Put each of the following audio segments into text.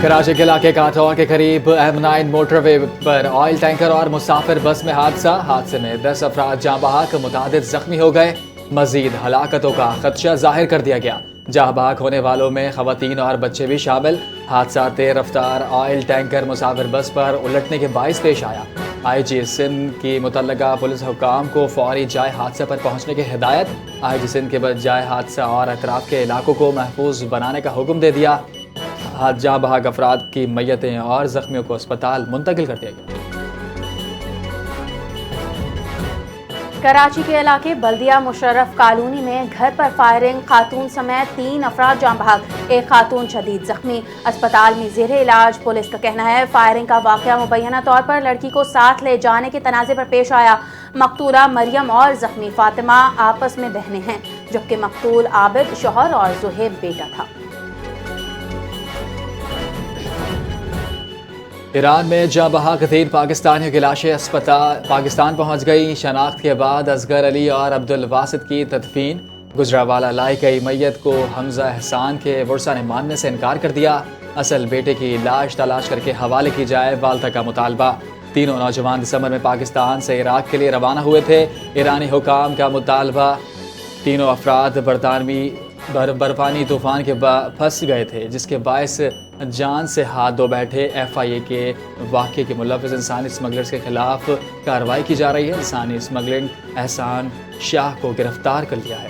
کراچی کے علاقے کاتھوا کے قریب M9 موٹر وے پر آئل ٹینکر اور مسافر بس میں حادثے میں 10 افراد جاں بحق، متعدد زخمی ہو گئے۔ مزید ہلاکتوں کا خدشہ ظاہر کر دیا گیا۔ جاں بحق ہونے والوں میں خواتین اور بچے بھی شامل۔ حادثہ تیز رفتار آئل ٹینکر مسافر بس پر الٹنے کے باعث پیش آیا۔ IG سندھ کی متعلقہ پولیس حکام کو فوری جائے حادثہ پر پہنچنے کی ہدایت۔ IG سندھ کے بعد جائے حادثہ اور اطراف کے علاقوں کو محفوظ بنانے کا حکم دے دیا۔ جاں بحق افراد کی میتیں اور زخمیوں کو اسپتال منتقل کر دیا گیا۔ کراچی کے علاقے بلدیہ مشرف کالونی میں گھر پر فائرنگ، خاتون سمیت 3 افراد جاں بحق، ایک خاتون شدید زخمی، اسپتال میں زیر علاج۔ پولیس کا کہنا ہے فائرنگ کا واقعہ مبینہ طور پر لڑکی کو ساتھ لے جانے کے تنازع پر پیش آیا۔ مقتولہ مریم اور زخمی فاطمہ آپس میں بہنیں ہیں، جبکہ مقتول عابد شوہر اور زہیب بیٹا تھا۔ ایران میں جاں بحق 3 پاکستانیوں کی لاشیں پاکستان پہنچ گئی۔ شناخت کے بعد اصغر علی اور عبدالواسط کی تدفین۔ گجرانوالہ لائی گئی میت کو حمزہ احسان کے ورثاء نے ماننے سے انکار کر دیا۔ اصل بیٹے کی لاش تلاش کر کے حوالے کی جائے، والدہ کا مطالبہ۔ تینوں نوجوان دسمبر میں پاکستان سے عراق کے لیے روانہ ہوئے تھے۔ ایرانی حکام کا مطالبہ، تینوں افراد برفانی طوفان کے پھنس گئے تھے، جس کے باعث جان سے ہاتھ دھو بیٹھے۔ FIA کے واقعے کے ملوث انسانی اسمگلرز کے خلاف کارروائی کی جا رہی ہے۔ انسانی اسمگلنگ احسان شاہ کو گرفتار کر لیا ہے۔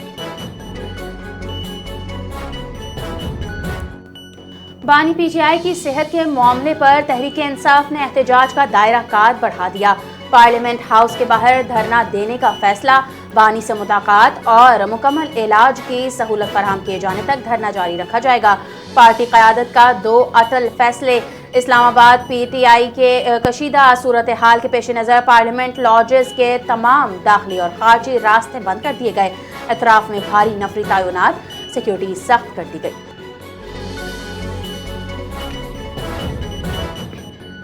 بانی PTI کی صحت کے معاملے پر تحریک انصاف نے احتجاج کا دائرہ کار بڑھا دیا۔ پارلیمنٹ ہاؤس کے باہر دھرنا دینے کا فیصلہ، بانی سے ملاقات اور مکمل علاج کی سہولت فراہم کیے جانے تک دھرنا جاری رکھا جائے گا۔ پارٹی قیادت کا 2 اٹل فیصلے۔ اسلام آباد PTI کے کشیدہ صورتحال کے پیش نظر پارلیمنٹ لاجز کے تمام داخلی اور خارجی راستے بند کر دیے گئے۔ اطراف میں بھاری نفری تعینات، سیکیورٹی سخت کر دی گئی۔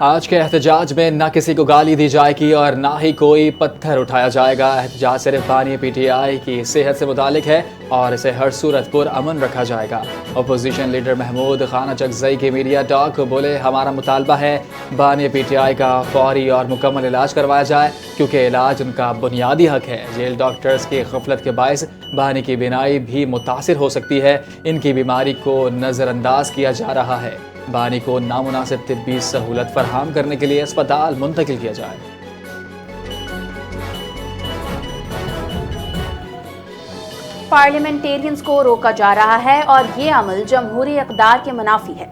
آج کے احتجاج میں نہ کسی کو گالی دی جائے گی اور نہ ہی کوئی پتھر اٹھایا جائے گا۔ احتجاج صرف بانی PTI کی صحت سے متعلق ہے اور اسے ہر صورت پر امن رکھا جائے گا۔ اپوزیشن لیڈر محمود خان اچکزئی کی میڈیا ٹاک، بولے ہمارا مطالبہ ہے بانی PTI کا فوری اور مکمل علاج کروایا جائے، کیونکہ علاج ان کا بنیادی حق ہے۔ جیل ڈاکٹرز کی غفلت کے باعث بانی کی بینائی بھی متاثر ہو سکتی ہے۔ ان کی بیماری کو نظر انداز کیا جا رہا ہے۔ بانی کو نامناسب طبی سہولت فراہم کرنے کے لیے اسپتال منتقل کیا جائے۔ پارلیمنٹیرینز کو روکا جا رہا ہے اور یہ عمل جمہوری اقدار کے منافی ہے۔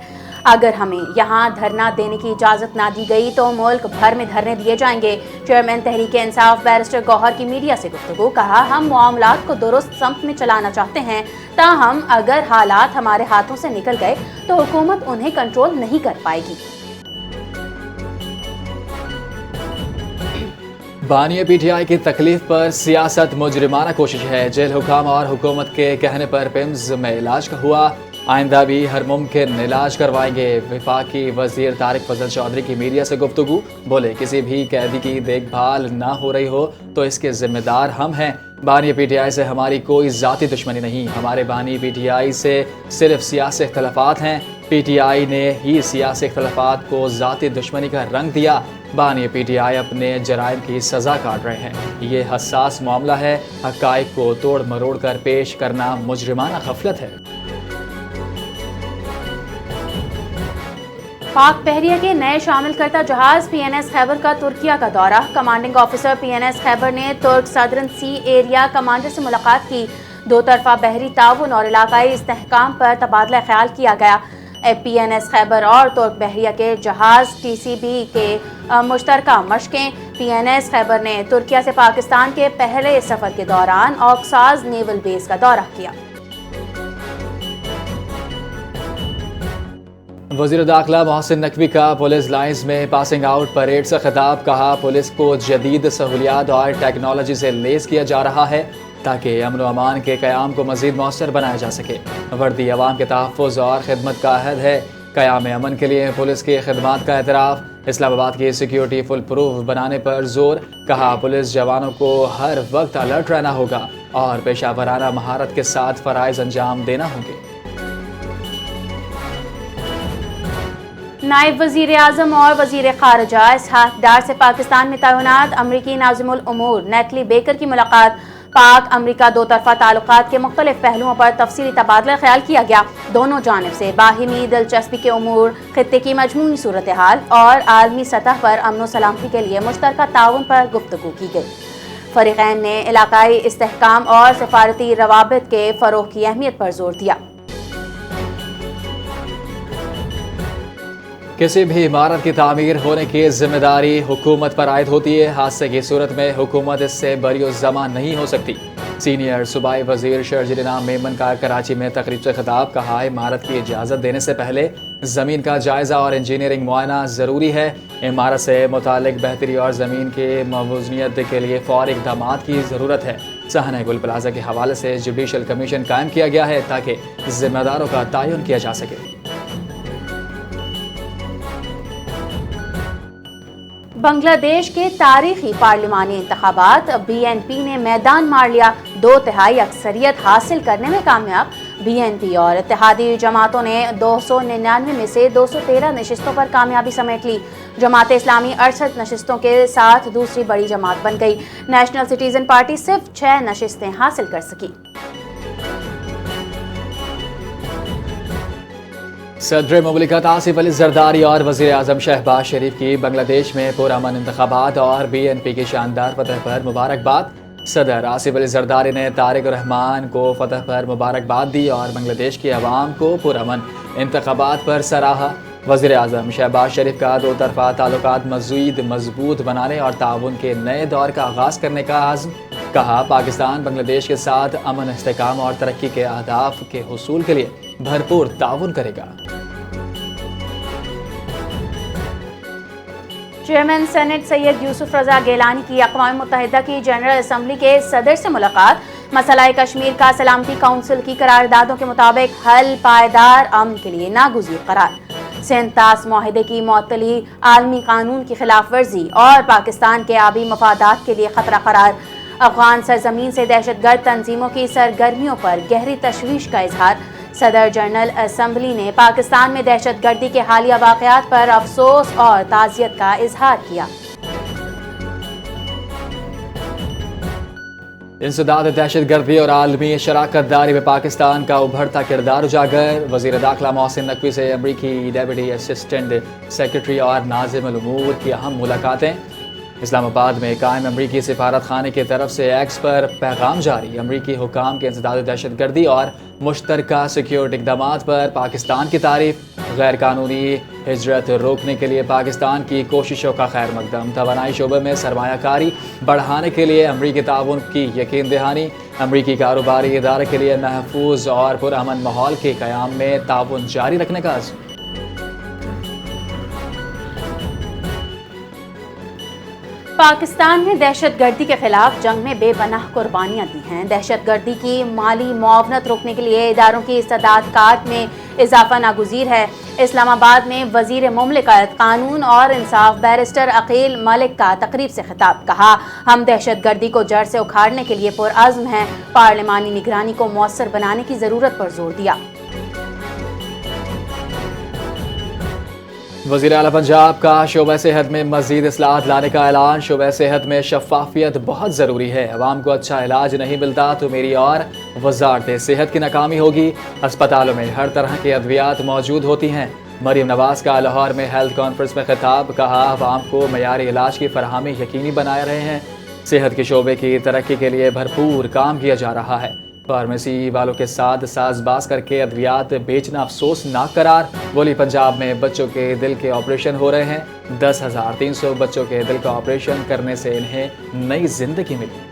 اگر ہمیں یہاں دھرنا دینے کی اجازت نہ دی گئی تو ملک بھر میں دھرنے دیے جائیں گے۔ چیئرمین تحریک انصاف بیرسٹر گوہر کی میڈیا سے گفتگو، کہا ہم معاملات کو درست سمت میں چلانا چاہتے ہیں، تاہم اگر حالات ہمارے ہاتھوں سے نکل گئے تو حکومت انہیں کنٹرول نہیں کر پائے گی۔ بانی PTI کی تکلیف پر سیاست مجرمانہ کوشش ہے۔ جیل حکام اور حکومت کے کہنے پر پیمز میں علاج ہوا، آئندہ بھی ہر ممکن علاج کروائیں گے۔ وفاقی وزیر طارق فضل چودھری کی میڈیا سے گفتگو، بولے کسی بھی قیدی کی دیکھ بھال نہ ہو رہی ہو تو اس کے ذمہ دار ہم ہیں۔ بانی PTI سے ہماری کوئی ذاتی دشمنی نہیں، ہمارے بانی PTI سے صرف سیاسی اختلافات ہیں۔ PTI نے ہی سیاسی اختلافات کو ذاتی دشمنی کا رنگ دیا۔ بانی PTI اپنے جرائم کی سزا کاٹ رہے ہیں۔ یہ حساس معاملہ ہے، حقائق کو توڑ مروڑ کر پیش کرنا مجرمانہ غفلت ہے۔ پاک بحریہ کے نئے شامل کرتا جہاز PNS خیبر کا ترکیہ کا دورہ۔ کمانڈنگ آفیسر PNS خیبر نے ترک سدرن سی ایریا کمانڈر سے ملاقات کی۔ 2 طرفہ بحری تعاون اور علاقائی استحکام پر تبادلہ خیال کیا گیا۔ PNS خیبر اور ترک بحریہ کے جہاز TCB کے مشترکہ مشقیں۔ PNS خیبر نے ترکیہ سے پاکستان کے پہلے سفر کے دوران اوکساز نیول بیس کا دورہ کیا۔ وزیر داخلہ محسن نقوی کا پولیس لائنز میں پاسنگ آؤٹ پریڈ سے خطاب، کہا پولیس کو جدید سہولیات اور ٹیکنالوجی سے لیس کیا جا رہا ہے تاکہ امن و امان کے قیام کو مزید مؤثر بنایا جا سکے۔ وردی عوام کے تحفظ اور خدمت کا عہد ہے۔ قیام امن کے لیے پولیس کی خدمات کا اعتراف۔ اسلام آباد کی سیکیورٹی فل پروف بنانے پر زور، کہا پولیس جوانوں کو ہر وقت الرٹ رہنا ہوگا اور پیشہ ورانہ مہارت کے ساتھ فرائض انجام دینا ہوں گے۔ نائب وزیر اعظم اور وزیر خارجہ اسحاق ڈار سے پاکستان میں تعینات امریکی ناظم الامور نیتلی بیکر کی ملاقات۔ پاک امریکہ دو طرفہ تعلقات کے مختلف پہلوؤں پر تفصیلی تبادلہ خیال کیا گیا۔ دونوں جانب سے باہمی دلچسپی کے امور، خطے کی مجموعی صورتحال اور عالمی سطح پر امن و سلامتی کے لیے مشترکہ تعاون پر گفتگو کی گئی۔ فریقین نے علاقائی استحکام اور سفارتی روابط کے فروغ کی اہمیت پر زور دیا۔ کسی بھی عمارت کی تعمیر ہونے کی ذمہ داری حکومت پر عائد ہوتی ہے۔ حادثے کی صورت میں حکومت اس سے بری الزمہ نہیں ہو سکتی۔ سینئر صوبائی وزیر شرجیل انعام میمن کا کراچی میں تقریب سے خطاب، کہا عمارت کی اجازت دینے سے پہلے زمین کا جائزہ اور انجینئرنگ معائنہ ضروری ہے۔ عمارت سے متعلق بہتری اور زمین کی موزونیت کے لیے فوری اقدامات کی ضرورت ہے۔ صحنہ گل پلازہ کے حوالے سے جوڈیشل کمیشن قائم کیا گیا ہے تاکہ ذمہ داروں کا تعین کیا جا سکے۔ بنگلہ دیش کے تاریخی پارلیمانی انتخابات، بی این پی نے میدان مار لیا، 2/3 اکثریت حاصل کرنے میں کامیاب۔ بی این پی اور اتحادی جماعتوں نے 299 میں سے 213 نشستوں پر کامیابی سمیٹ لی۔ جماعت اسلامی 68 نشستوں کے ساتھ دوسری بڑی جماعت بن گئی۔ نیشنل سٹیزن پارٹی صرف 6 نشستیں حاصل کر سکی۔ صدر مملکت آصف علی زرداری اور وزیر اعظم شہباز شریف کی بنگلہ دیش میں پرامن انتخابات اور بی این پی کی شاندار فتح پر مبارکباد۔ صدر آصف علی زرداری نے طارق الرحمان کو فتح پر مبارکباد دی اور بنگلہ دیش کی عوام کو پرامن انتخابات پر سراہا۔ وزیر اعظم شہباز شریف کا دو طرفہ تعلقات مزید مضبوط بنانے اور تعاون کے نئے دور کا آغاز کرنے کا عزم، کہا پاکستان بنگلہ دیش کے ساتھ امن، استحکام اور ترقی کے اہداف کے حصول کے لیے بھرپور تعاون کرے گا۔ چیئرمین سینٹ سید یوسف رضا گیلانی کی اقوام متحدہ کی جنرل اسمبلی کے صدر سے ملاقات۔ مسئلہ کشمیر کا سلامتی کونسل کی قراردادوں کے مطابق حل پائیدار امن کے لیے ناگزیر قرار۔ سینتاس معاہدے کی معطلی عالمی قانون کی خلاف ورزی اور پاکستان کے آبی مفادات کے لیے خطرہ قرار۔ افغان سرزمین سے دہشت گرد تنظیموں کی سرگرمیوں پر گہری تشویش کا اظہار۔ صدر جنرل اسمبلی نے پاکستان میں دہشت گردی کے حالیہ واقعات پر افسوس اور تعزیت کا اظہار کیا۔ انسداد دہشت گردی اور عالمی شراکت داری میں پاکستان کا ابھرتا کردار اجاگر۔ وزیر داخلہ محسن نقوی سے امریکی ڈیپٹی اسسٹنٹ سیکرٹری اور ناظم الامور کی اہم ملاقاتیں۔ اسلام آباد میں قائم امریکی سفارت خانے کی طرف سے ایکس پر پیغام جاری۔ امریکی حکام کے انسداد دہشت گردی اور مشترکہ سیکیورٹی اقدامات پر پاکستان کی تعریف۔ غیر قانونی ہجرت روکنے کے لیے پاکستان کی کوششوں کا خیر مقدم۔ توانائی شعبے میں سرمایہ کاری بڑھانے کے لیے امریکی تعاون کی یقین دہانی۔ امریکی کاروباری ادارے کے لیے محفوظ اور پرامن ماحول کے قیام میں تعاون جاری رکھنے کا عزم۔ پاکستان نے دہشت گردی کے خلاف جنگ میں بے پناہ قربانیاں دی ہیں۔ دہشت گردی کی مالی معاونت روکنے کے لیے اداروں کی استعداد کار میں اضافہ ناگزیر ہے۔ اسلام آباد میں وزیر مملکت قانون اور انصاف بیرسٹر عقیل ملک کا تقریب سے خطاب، کہا ہم دہشت گردی کو جڑ سے اکھاڑنے کے لیے پرعزم ہیں۔ پارلیمانی نگرانی کو مؤثر بنانے کی ضرورت پر زور دیا۔ وزیر اعلیٰ پنجاب کا شعبہ صحت میں مزید اصلاحات لانے کا اعلان۔ شعبہ صحت میں شفافیت بہت ضروری ہے۔ عوام کو اچھا علاج نہیں ملتا تو میری اور وزارت صحت کی ناکامی ہوگی۔ اسپتالوں میں ہر طرح کی ادویات موجود ہوتی ہیں۔ مریم نواز کا لاہور میں ہیلتھ کانفرنس میں خطاب، کہا عوام کو معیاری علاج کی فراہمی یقینی بنائے رہے ہیں۔ صحت کے شعبے کی ترقی کے لیے بھرپور کام کیا جا رہا ہے۔ فارمیسی والوں کے ساتھ ساز باز کر کے ادویات بیچنا افسوسناک قرار۔ بولی پنجاب میں بچوں کے دل کے آپریشن ہو رہے ہیں۔ 10,300 بچوں کے دل کا آپریشن کرنے سے انہیں نئی زندگی ملی۔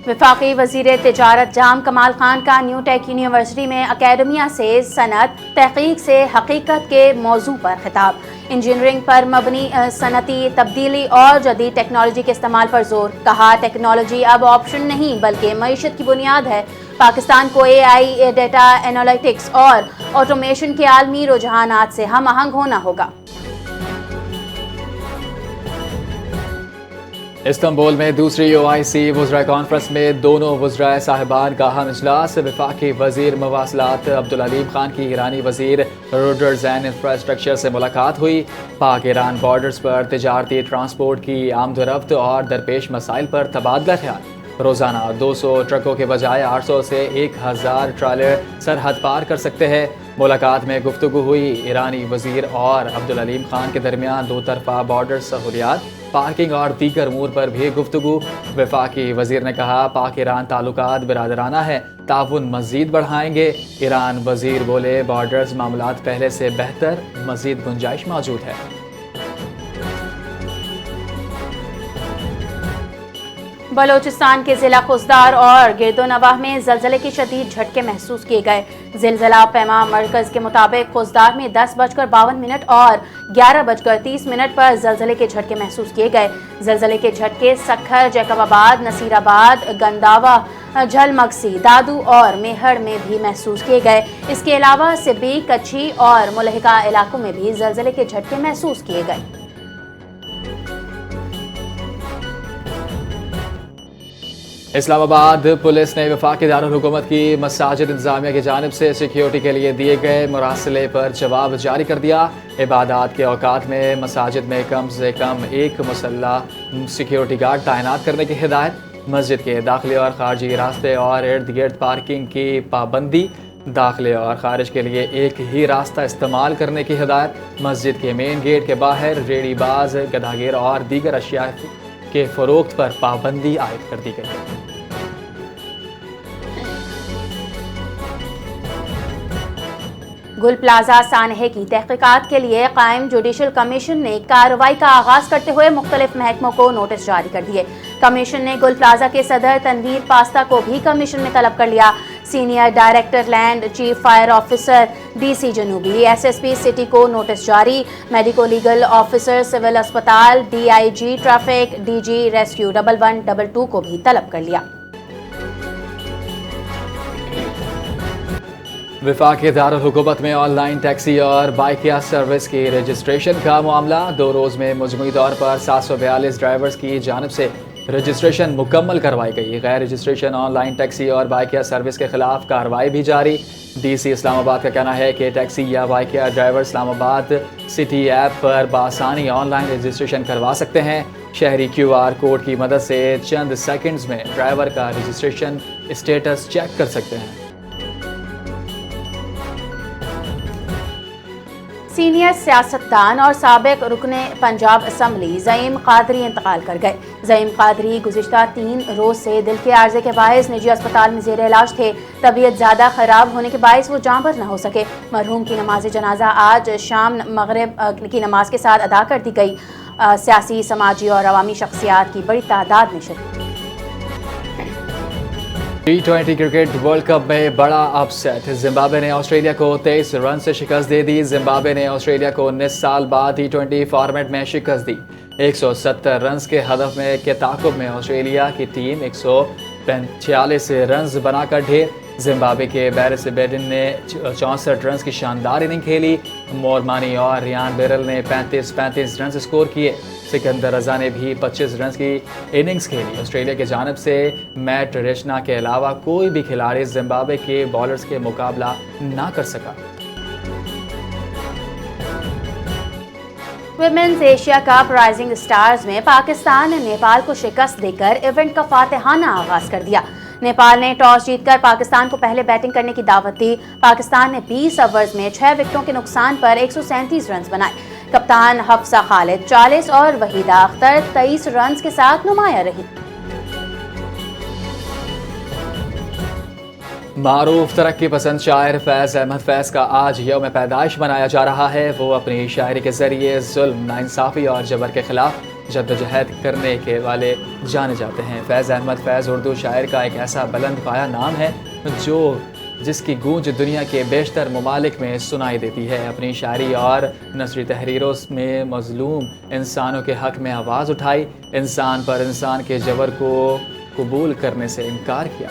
وفاقی وزیر تجارت جام کمال خان کا نیو ٹیک یونیورسٹی میں اکیڈمیا سے صنعت تحقیق سے حقیقت کے موضوع پر خطاب۔ انجینئرنگ پر مبنی صنعتی تبدیلی اور جدید ٹیکنالوجی کے استعمال پر زور، کہا ٹیکنالوجی اب آپشن نہیں بلکہ معیشت کی بنیاد ہے۔ پاکستان کو اے آئی، ڈیٹا انالیٹکس اور آٹومیشن کے عالمی رجحانات سے ہم آہنگ ہونا ہوگا۔ استنبول میں دوسری OIC وزراء کانفرنس میں دونوں وزراء صاحبان کا اہم اجلاس. وفاقی وزیر مواصلات عبدالعلیم خان کی ایرانی وزیر روڈرز اینڈ انفراسٹرکچر سے ملاقات ہوئی. پاک ایران بارڈرز پر تجارتی ٹرانسپورٹ کی آمد و رفت اور درپیش مسائل پر تبادلہ خیال. روزانہ 200 ٹرکوں کے بجائے 800 سے 1000 ٹرالر سرحد پار کر سکتے ہیں. ملاقات میں گفتگو ہوئی. ایرانی وزیر اور عبدالعلیم خان کے درمیان دو طرفہ بارڈر سہولیات، پارکنگ اور دیگر امور پر بھی گفتگو. وفاقی وزیر نے کہا پاک ایران تعلقات برادرانہ ہے، تعاون مزید بڑھائیں گے. ایران وزیر بولے بارڈرز معاملات پہلے سے بہتر، مزید گنجائش موجود ہے. بلوچستان کے ضلع خوزدار اور گرد و نواح میں زلزلے کے شدید جھٹکے محسوس کیے گئے. زلزلہ پیما مرکز کے مطابق خوزدار میں 10:52 اور 11:30 پر زلزلے کے جھٹکے محسوس کیے گئے. زلزلے کے جھٹکے سکھر، جیکب آباد، نصیر آباد، گنداوا، جھل مگسی، دادو اور میہڑ میں بھی محسوس کیے گئے. اس کے علاوہ سبی، کچھی اور ملحقہ علاقوں میں بھی زلزلے کے جھٹکے محسوس کیے گئے. اسلام آباد پولیس نے وفاقی دارالحکومت کی مساجد انتظامیہ کی جانب سے سیکیورٹی کے لیے دیے گئے مراسلے پر جواب جاری کر دیا. عبادات کے اوقات میں مساجد میں کم سے کم ایک مسلح سیکیورٹی گارڈ تعینات کرنے کی ہدایت. مسجد کے داخلے اور خارجی راستے اور ارد گرد پارکنگ کی پابندی. داخلے اور خارج کے لیے ایک ہی راستہ استعمال کرنے کی ہدایت. مسجد کے مین گیٹ کے باہر ریڑھی باز، گداگیر اور دیگر اشیاء کے فروخت پر پابندی عائد کر دی گئی. گل پلازہ سانحے کی تحقیقات کے لیے قائم جوڈیشل کمیشن نے کارروائی کا آغاز کرتے ہوئے مختلف محکموں کو نوٹس جاری کر دیے. کمیشن نے گل پلازہ کے صدر تنویر پاستہ کو بھی کمیشن میں طلب کر لیا. Senior director land, chief fire officer DC جنوبی، SSP سٹی کو نوٹس جاری. میڈیکو لیگل آفیسر سول اسپتال، DIG ٹریفک، DG ریسکیو 1112 کو بھی طلب کر لیا. وفاقی دارالحکومت میں آن لائن ٹیکسی اور بائکیا سروس کی رجسٹریشن کا معاملہ. 2 روز میں مجموعی طور پر 742 ڈرائیورز کی جانب سے رجسٹریشن مکمل کروائی گئی. غیر رجسٹریشن آن لائن ٹیکسی اور بائکیا سروس کے خلاف کارروائی بھی جاری. DC اسلام آباد کا کہنا ہے کہ ٹیکسی یا بائکیا ڈرائیور اسلام آباد سٹی ایپ پر بآسانی آن لائن رجسٹریشن کروا سکتے ہیں. شہری QR کوڈ کی مدد سے چند سیکنڈز میں ڈرائیور کا رجسٹریشن اسٹیٹس چیک کر سکتے ہیں. سینئر سیاستدان اور سابق رکن پنجاب اسمبلی زعیم قادری انتقال کر گئے. زعیم قادری گزشتہ 3 روز سے دل کے عارضے کے باعث نجی اسپتال میں زیر علاج تھے. طبیعت زیادہ خراب ہونے کے باعث وہ جاں بحق نہ ہو سکے. مرحوم کی نماز جنازہ آج شام مغرب کی نماز کے ساتھ ادا کر دی گئی. سیاسی، سماجی اور عوامی شخصیات کی بڑی تعداد میں شرکت. T20 کرکٹ ورلڈ کپ میں بڑا اپ سیٹ. زمبابوے نے آسٹریلیا کو 23 رن سے شکست دے دی. زمبابوے نے آسٹریلیا کو 19 سال بعد T20 فارمیٹ میں شکست دی. 170 رنز کے ہدف میں کے تعاقب میں آسٹریلیا کی ٹیم 146 رنز بنا کر ڈھیر. زمبابوے کے بیرس بیڈن نے 64 رنز کی شاندار اننگ کھیلی. مورمانی اور ریان بیرل نے 35 رنز اسکور کیے. سکندر رضا نے بھی 25 رنز کی اننگز کھیلی. آسٹریلیا کی جانب سے میٹ ریشنا کے علاوہ کوئی بھی کھلاڑی زمبابوے کے بالرز کے مقابلہ نہ کر سکا. Women's Asia cup rising stars میں پاکستان نے نیپال کو شکست دے کر ایونٹ کا فاتحانہ آغاز کر دیا. نیپال نے ٹاس جیت کر پاکستان کو پہلے بیٹنگ کرنے کی دعوت دی. پاکستان نے 20 اوورز میں 6 وکٹوں کے نقصان پر 137 رنز بنائے. کپتان حفصہ خالد 40 اور وحیدہ اختر 23 رنز کے ساتھ نمایاں رہی. معروف ترقی پسند شاعر فیض احمد فیض کا آج یوم پیدائش منایا جا رہا ہے. وہ اپنی شاعری کے ذریعے ظلم، ناانصافی اور جبر کے خلاف جدوجہد کرنے کے والے جانے جاتے ہیں. فیض احمد فیض اردو شاعر کا ایک ایسا بلند پایہ نام ہے جس کی گونج دنیا کے بیشتر ممالک میں سنائی دیتی ہے. اپنی شاعری اور نثری تحریروں میں مظلوم انسانوں کے حق میں آواز اٹھائی. انسان پر انسان کے جبر کو قبول کرنے سے انکار کیا.